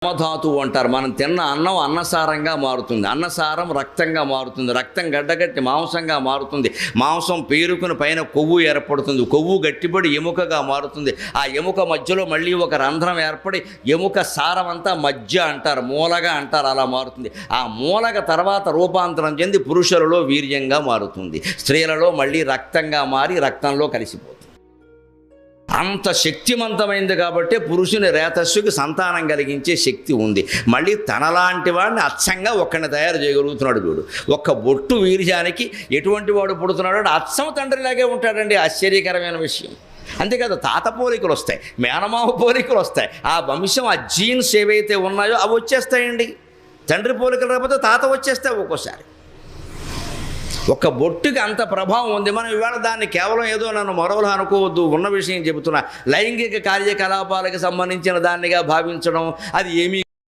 ధాతువు అంటారు. మనం తిన్న అన్నం అన్నసారంగా మారుతుంది, అన్నసారం రక్తంగా మారుతుంది, రక్తం గడ్డగట్టి మాంసంగా మారుతుంది, మాంసం పేరుకుని పైన కొవ్వు ఏర్పడుతుంది, కొవ్వు గట్టిపడి ఎముకగా మారుతుంది, ఆ ఎముక మధ్యలో మళ్ళీ ఒక రంధ్రం ఏర్పడి ఎముక సారం అంతా మధ్య అంటారు, మూలగా అంటారు, అలా మారుతుంది. ఆ మూలగ తర్వాత రూపాంతరం చెంది పురుషులలో వీర్యంగా మారుతుంది, స్త్రీలలో మళ్ళీ రక్తంగా మారి రక్తంలో కలిసిపోతుంది. అంత శక్తివంతమైంది కాబట్టి పురుషుని రేతస్సుకి సంతానం కలిగించే శక్తి ఉంది. మళ్ళీ తనలాంటి వాడిని అచ్చంగా ఒక్కడిని తయారు చేయగలుగుతున్నాడు వీడు. ఒక్క బొట్టు వీర్యానికి ఎటువంటి వాడు పుడుతున్నాడు అంటే అచ్చం తండ్రిలాగే ఉంటాడండి. ఆశ్చర్యకరమైన విషయం. అంతేకాదు, తాత పోలికలు వస్తాయి, మేనమామ పోలికలు వస్తాయి, ఆ వంశం ఆ జీన్స్ ఏవైతే ఉన్నాయో అవి వచ్చేస్తాయండి. తండ్రి పోలికలు రాకపోతే తాత వచ్చేస్తాయి ఒక్కోసారి. ఒక బొట్టుకి అంత ప్రభావం ఉంది. మనం ఇవాళ దాన్ని కేవలం ఏదో నన్ను మరొకరు అనుకోవద్దు, ఉన్న విషయం చెబుతున్నా. లైంగిక కార్యకలాపాలకు సంబంధించిన దాన్నిగా భావించడం అది ఏమీ